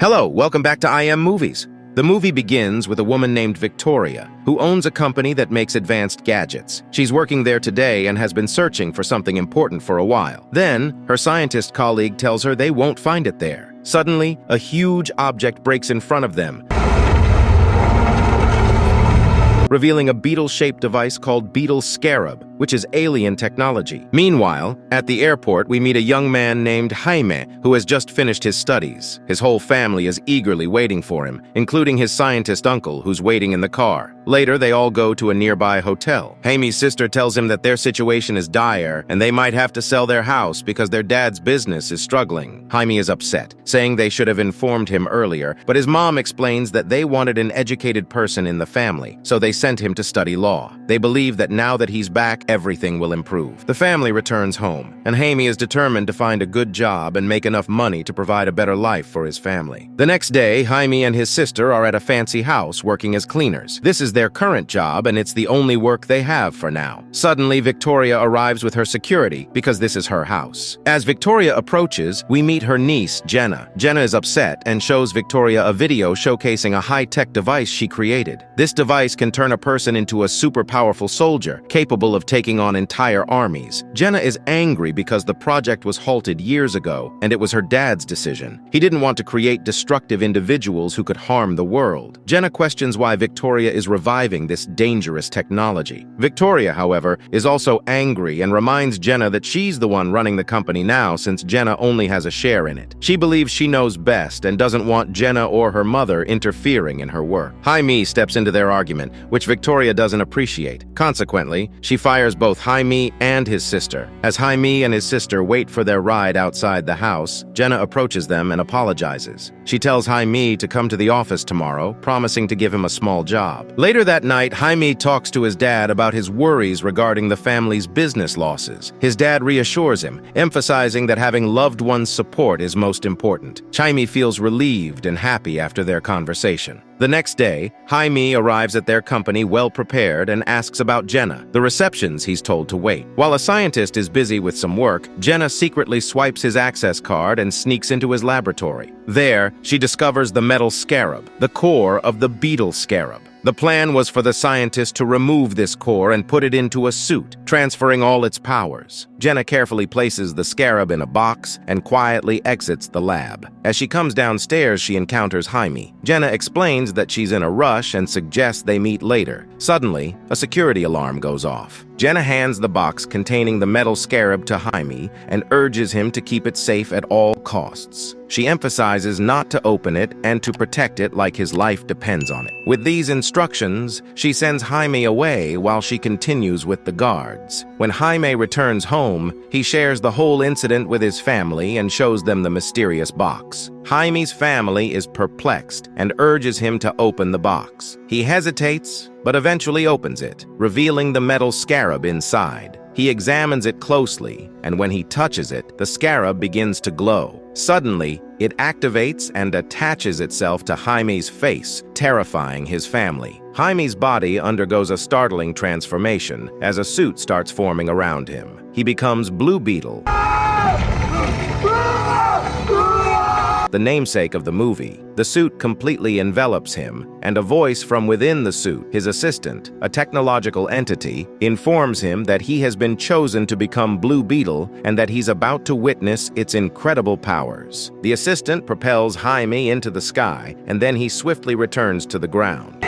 Hello, welcome back to Movies. The movie begins with a woman named Victoria, who owns a company that makes advanced gadgets. She's working there today and has been searching for something important for a while. Then, her scientist colleague tells her they won't find it there. Suddenly, a huge object breaks in front of them, revealing a beetle-shaped device called Beetle Scarab, which is alien technology. Meanwhile, at the airport, we meet a young man named Jaime, who has just finished his studies. His whole family is eagerly waiting for him, including his scientist uncle, who's waiting in the car. Later, they all go to a nearby hotel. Jaime's sister tells him that their situation is dire, and they might have to sell their house because their dad's business is struggling. Jaime is upset, saying they should have informed him earlier, but his mom explains that they wanted an educated person in the family, so they sent him to study law. They believe that now that he's back, everything will improve. The family returns home, and Jaime is determined to find a good job and make enough money to provide a better life for his family. The next day, Jaime and his sister are at a fancy house working as cleaners. This is their current job, and it's the only work they have for now. Suddenly, Victoria arrives with her security because this is her house. As Victoria approaches, we meet her niece, Jenna. Jenna is upset and shows Victoria a video showcasing a high-tech device she created. This device can turn a person into a super powerful soldier, capable of taking on entire armies. Jenna is angry because the project was halted years ago, and it was her dad's decision. He didn't want to create destructive individuals who could harm the world. Jenna questions why Victoria is reviving this dangerous technology. Victoria, however, is also angry and reminds Jenna that she's the one running the company now since Jenna only has a share in it. She believes she knows best and doesn't want Jenna or her mother interfering in her work. Jaime steps into their argument, which Victoria doesn't appreciate. Consequently, she fires both Jaime and his sister. As Jaime and his sister wait for their ride outside the house, Jenna approaches them and apologizes. She tells Jaime to come to the office tomorrow, promising to give him a small job. Later that night, Jaime talks to his dad about his worries regarding the family's business losses. His dad reassures him, emphasizing that having loved ones' support is most important. Jaime feels relieved and happy after their conversation. The next day, Jaime arrives at their company well-prepared and asks about Jenna. The receptions he's told to wait. While a scientist is busy with some work, Jenna secretly swipes his access card and sneaks into his laboratory. There, she discovers the metal scarab, the core of the beetle scarab. The plan was for the scientist to remove this core and put it into a suit, transferring all its powers. Jenna carefully places the scarab in a box and quietly exits the lab. As she comes downstairs, she encounters Jaime. Jenna explains that she's in a rush and suggests they meet later. Suddenly, a security alarm goes off. Jenna hands the box containing the metal scarab to Jaime and urges him to keep it safe at all costs. She emphasizes not to open it and to protect it like his life depends on it. With these instructions, she sends Jaime away while she continues with the guards. When Jaime returns home, he shares the whole incident with his family and shows them the mysterious box. Jaime's family is perplexed and urges him to open the box. He hesitates, but eventually opens it, revealing the metal scarab inside. He examines it closely, and when he touches it, the scarab begins to glow. Suddenly, it activates and attaches itself to Jaime's face, terrifying his family. Jaime's body undergoes a startling transformation as a suit starts forming around him. He becomes Blue Beetle, the namesake of the movie. The suit completely envelops him, and a voice from within the suit, his assistant, a technological entity, informs him that he has been chosen to become Blue Beetle and that he's about to witness its incredible powers. The assistant propels Jaime into the sky, and then he swiftly returns to the ground.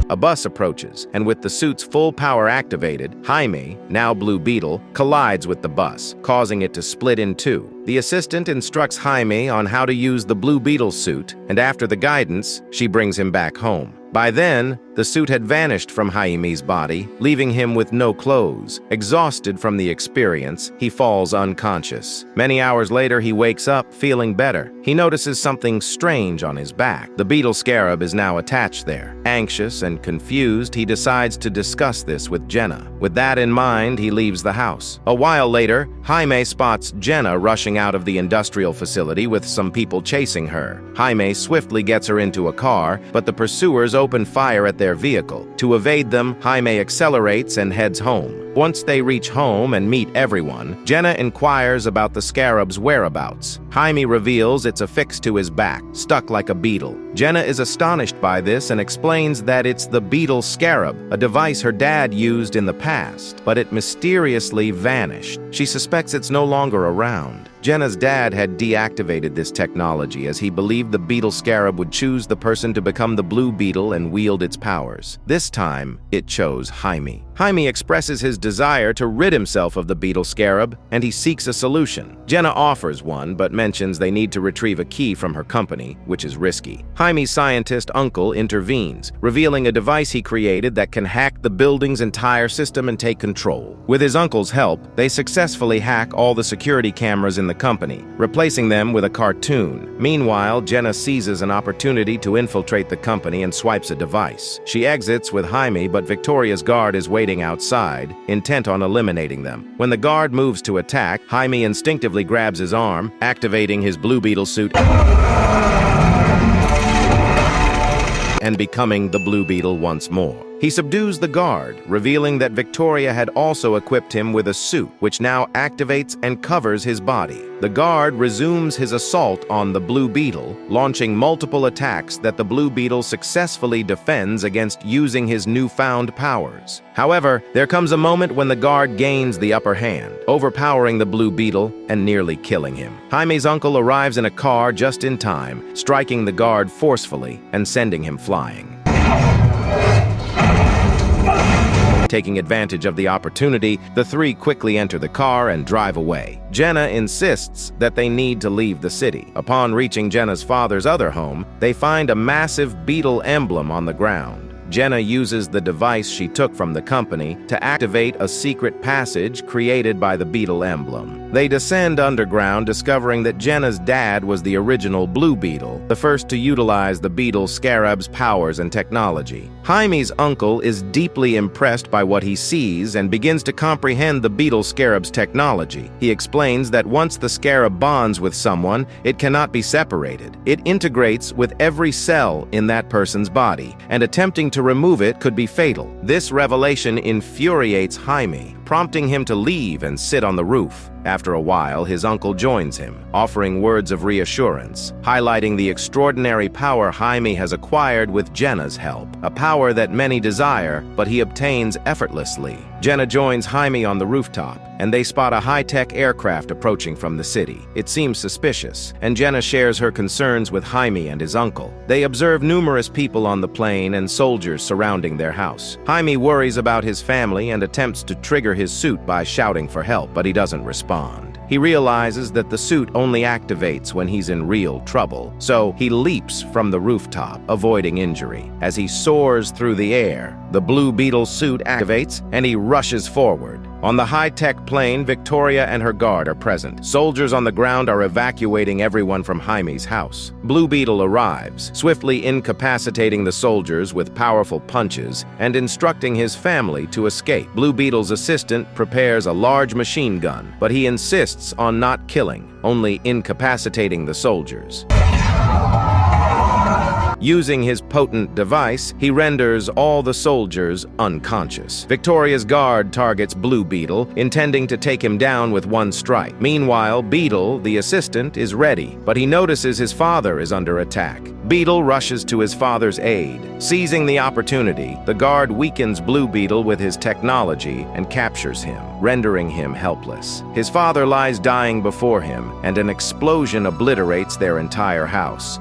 A bus approaches, and with the suit's full power activated, Jaime, now Blue Beetle, collides with the bus, causing it to split in two. The assistant instructs Jaime on how to use the Blue Beetle suit, and after the guidance, she brings him back home. By then, the suit had vanished from Jaime's body, leaving him with no clothes. Exhausted from the experience, he falls unconscious. Many hours later, he wakes up, feeling better. He notices something strange on his back. The beetle scarab is now attached there. Anxious and confused, he decides to discuss this with Jenna. With that in mind, he leaves the house. A while later, Jaime spots Jenna rushing out of the industrial facility with some people chasing her. Jaime swiftly gets her into a car, but the pursuers open fire at their their vehicle. To evade them, Jaime accelerates and heads home. Once they reach home and meet everyone, Jenna inquires about the Scarab's whereabouts. Jaime reveals it's affixed to his back, stuck like a beetle. Jenna is astonished by this and explains that it's the beetle Scarab, a device her dad used in the past, but it mysteriously vanished. She suspects it's no longer around. Jenna's dad had deactivated this technology as he believed the beetle Scarab would choose the person to become the blue beetle and wield its powers. This time, it chose Jaime. Jaime expresses his desire to rid himself of the beetle Scarab, and he seeks a solution. Jenna offers one, but mentions they need to retrieve a key from her company, which is risky. Jaime's scientist uncle intervenes, revealing a device he created that can hack the building's entire system and take control. With his uncle's help, they successfully hack all the security cameras in the company, replacing them with a cartoon. Meanwhile, Jenna seizes an opportunity to infiltrate the company and swipes a device. She exits with Jaime, but Victoria's guard is waiting outside, intent on eliminating them. When the guard moves to attack, Jaime instinctively grabs his arm, activating his Blue Beetle suit and becoming the Blue Beetle once more. He subdues the guard, revealing that Victoria had also equipped him with a suit, which now activates and covers his body. The guard resumes his assault on the Blue Beetle, launching multiple attacks that the Blue Beetle successfully defends against using his newfound powers. However, there comes a moment when the guard gains the upper hand, overpowering the Blue Beetle and nearly killing him. Jaime's uncle arrives in a car just in time, striking the guard forcefully and sending him flying. Taking advantage of the opportunity, the three quickly enter the car and drive away. Jenna insists that they need to leave the city. Upon reaching Jenna's father's other home, they find a massive beetle emblem on the ground. Jenna uses the device she took from the company to activate a secret passage created by the beetle emblem. They descend underground, discovering that Jenna's dad was the original Blue Beetle, the first to utilize the beetle Scarab's powers and technology. Jaime's uncle is deeply impressed by what he sees and begins to comprehend the beetle Scarab's technology. He explains that once the Scarab bonds with someone, it cannot be separated. It integrates with every cell in that person's body, and attempting to remove it could be fatal. This revelation infuriates Jaime, prompting him to leave and sit on the roof. After a while, his uncle joins him, offering words of reassurance, highlighting the extraordinary power Jaime has acquired with Jenna's help, a power that many desire, but he obtains effortlessly. Jenna joins Jaime on the rooftop, and they spot a high-tech aircraft approaching from the city. It seems suspicious, and Jenna shares her concerns with Jaime and his uncle. They observe numerous people on the plane and soldiers surrounding their house. Jaime worries about his family and attempts to trigger his suit by shouting for help, but he doesn't respond. He realizes that the suit only activates when he's in real trouble, so he leaps from the rooftop, avoiding injury. As he soars through the air, the Blue Beetle suit activates, and he rushes forward. On the high-tech plane, Victoria and her guard are present. Soldiers on the ground are evacuating everyone from Jaime's house. Blue Beetle arrives, swiftly incapacitating the soldiers with powerful punches and instructing his family to escape. Blue Beetle's assistant prepares a large machine gun, but he insists on not killing, only incapacitating the soldiers. Using his potent device, he renders all the soldiers unconscious. Victoria's guard targets Blue Beetle, intending to take him down with one strike. Meanwhile, Beetle, the assistant, is ready, but he notices his father is under attack. Beetle rushes to his father's aid. Seizing the opportunity, the guard weakens Blue Beetle with his technology and captures him, rendering him helpless. His father lies dying before him, and an explosion obliterates their entire house.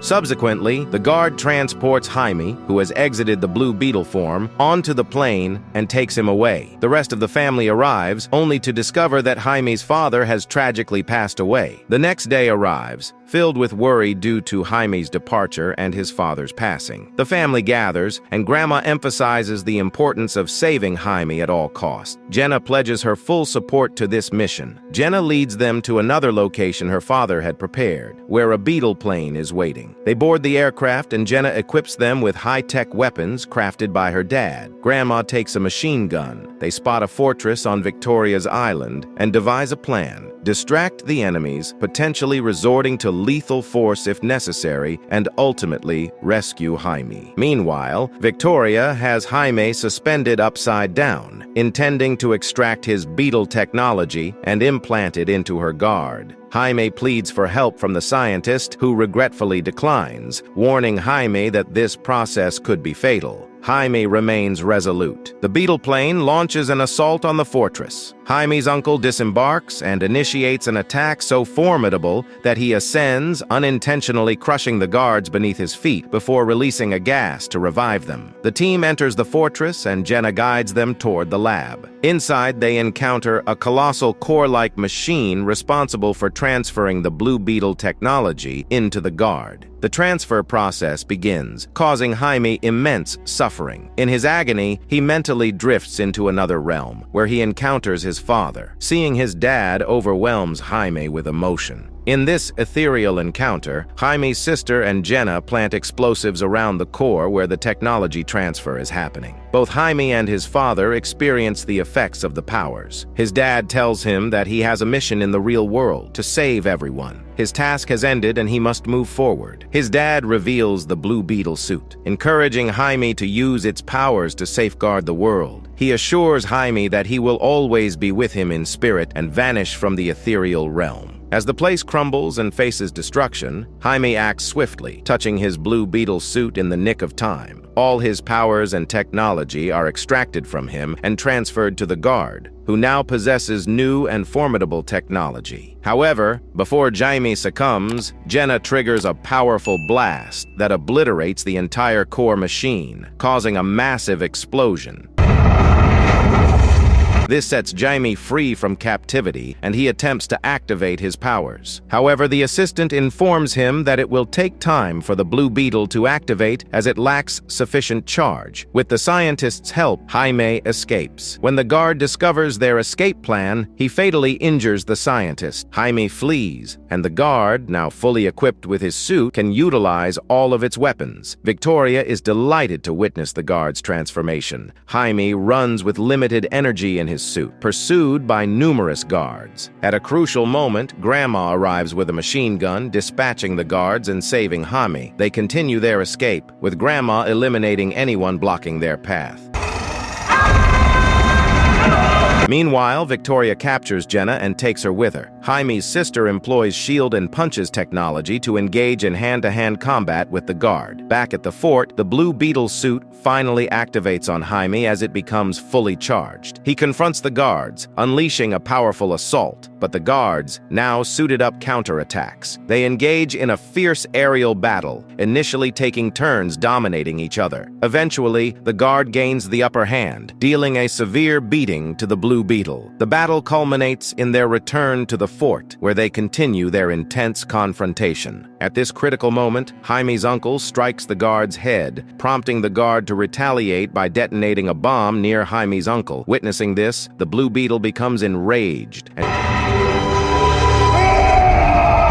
Subsequently, the guard transports Jaime, who has exited the Blue Beetle form, onto the plane and takes him away. The rest of the family arrives, only to discover that Jaime's father has tragically passed away. The next day arrives, filled with worry due to Jaime's departure and his father's passing. The family gathers, and Grandma emphasizes the importance of saving Jaime at all costs. Jenna pledges her full support to this mission. Jenna leads them to another location her father had prepared, where a beetle plane is waiting. They board the aircraft, and Jenna equips them with high-tech weapons crafted by her dad. Grandma takes a machine gun. They spot a fortress on Victoria's Island and devise a plan. distract the enemies, potentially resorting to lethal force if necessary, and ultimately rescue Jaime. Meanwhile, Victoria has Jaime suspended upside down, intending to extract his beetle technology and implant it into her guard. Jaime pleads for help from the scientist, who regretfully declines, warning Jaime that this process could be fatal. Jaime remains resolute. The beetle plane launches an assault on the fortress. Jaime's uncle disembarks and initiates an attack so formidable that he ascends, unintentionally crushing the guards beneath his feet before releasing a gas to revive them. The team enters the fortress and Jenna guides them toward the lab. Inside, they encounter a colossal core-like machine responsible for transferring the Blue Beetle technology into the guard. The transfer process begins, causing Jaime immense suffering. In his agony, he mentally drifts into another realm, where he encounters his father. Seeing his dad overwhelms Jaime with emotion. In this ethereal encounter, Jaime's sister and Jenna plant explosives around the core where the technology transfer is happening. Both Jaime and his father experience the effects of the powers. His dad tells him that he has a mission in the real world, to save everyone. His task has ended and he must move forward. His dad reveals the Blue Beetle suit, encouraging Jaime to use its powers to safeguard the world. He assures Jaime that he will always be with him in spirit and vanish from the ethereal realm. As the place crumbles and faces destruction, Jaime acts swiftly, touching his Blue Beetle suit in the nick of time. All his powers and technology are extracted from him and transferred to the guard, who now possesses new and formidable technology. However, before Jaime succumbs, Jenna triggers a powerful blast that obliterates the entire core machine, causing a massive explosion. This sets Jaime free from captivity, and he attempts to activate his powers. However, the assistant informs him that it will take time for the Blue Beetle to activate as it lacks sufficient charge. With the scientist's help, Jaime escapes. When the guard discovers their escape plan, he fatally injures the scientist. Jaime flees, and the guard, now fully equipped with his suit, can utilize all of its weapons. Victoria is delighted to witness the guard's transformation. Jaime runs with limited energy in his suit, pursued by numerous guards. At a crucial moment, Grandma arrives with a machine gun, dispatching the guards and saving Jaime. They continue their escape, with Grandma eliminating anyone blocking their path. Meanwhile, Victoria captures Jenna and takes her with her. Jaime's sister employs shield and punches technology to engage in hand-to-hand combat with the guard. Back at the fort, the Blue Beetle suit finally activates on Jaime as it becomes fully charged. He confronts the guards, unleashing a powerful assault, but the guards now suited up counterattacks. They engage in a fierce aerial battle, initially taking turns dominating each other. Eventually, the guard gains the upper hand, dealing a severe beating to the Blue Beetle. The battle culminates in their return to the fort, where they continue their intense confrontation. At this critical moment, Jaime's uncle strikes the guard's head, prompting the guard to retaliate by detonating a bomb near Jaime's uncle. Witnessing this, the Blue Beetle becomes enraged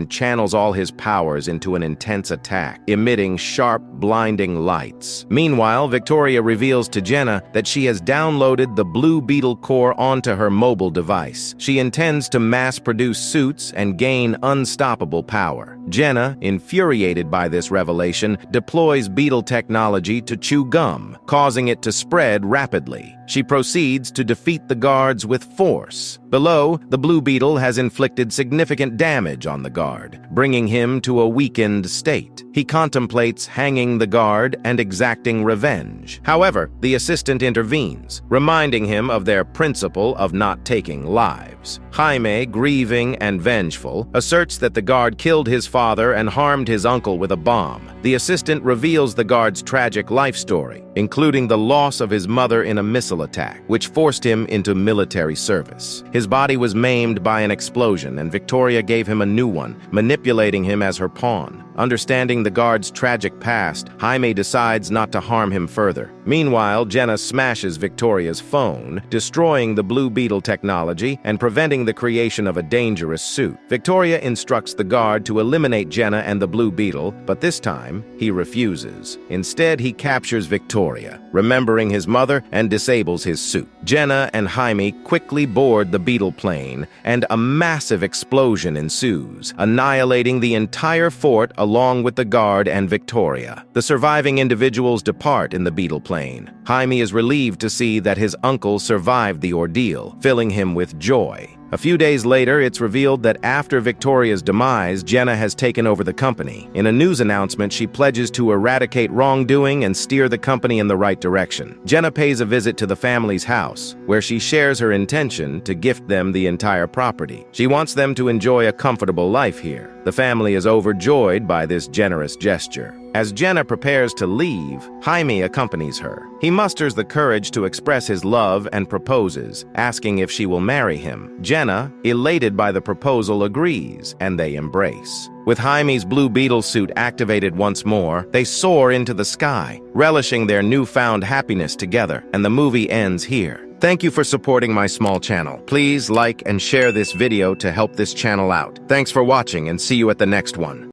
and channels all his powers into an intense attack, emitting sharp, blinding lights. Meanwhile, Victoria reveals to Jenna that she has downloaded the Blue Beetle core onto her mobile device. She intends to mass-produce suits and gain unstoppable power. Jenna, infuriated by this revelation, deploys beetle technology to chew gum, causing it to spread rapidly. She proceeds to defeat the guards with force. Below, the Blue Beetle has inflicted significant damage on the guard, bringing him to a weakened state. He contemplates hanging the guard and exacting revenge. However, the assistant intervenes, reminding him of their principle of not taking lives. Jaime, grieving and vengeful, asserts that the guard killed his father and harmed his uncle with a bomb. The assistant reveals the guard's tragic life story, including the loss of his mother in a missile attack, which forced him into military service. His body was maimed by an explosion, and Victoria gave him a new one, manipulating him as her pawn. Understanding the guard's tragic past, Jaime decides not to harm him further. Meanwhile, Jenna smashes Victoria's phone, destroying the Blue Beetle technology and preventing the creation of a dangerous suit. Victoria instructs the guard to eliminate Jenna and the Blue Beetle, but this time, he refuses. Instead, he captures Victoria Victoria, remembering his mother, and disables his suit. Jenna and Jaime quickly board the beetle plane, and a massive explosion ensues, annihilating the entire fort along with the guard and Victoria. The surviving individuals depart in the beetle plane. Jaime is relieved to see that his uncle survived the ordeal, filling him with joy. A few days later, it's revealed that after Victoria's demise, Jenna has taken over the company. In a news announcement, she pledges to eradicate wrongdoing and steer the company in the right direction. Jenna pays a visit to the family's house, where she shares her intention to gift them the entire property. She wants them to enjoy a comfortable life here. The family is overjoyed by this generous gesture. As Jenna prepares to leave, Jaime accompanies her. He musters the courage to express his love and proposes, asking if she will marry him. Jenna, elated by the proposal, agrees, and they embrace. With Jaime's blue beetle suit activated once more, they soar into the sky, relishing their newfound happiness together, and the movie ends here. Thank you for supporting my small channel. Please like and share this video to help this channel out. Thanks for watching and see you at the next one.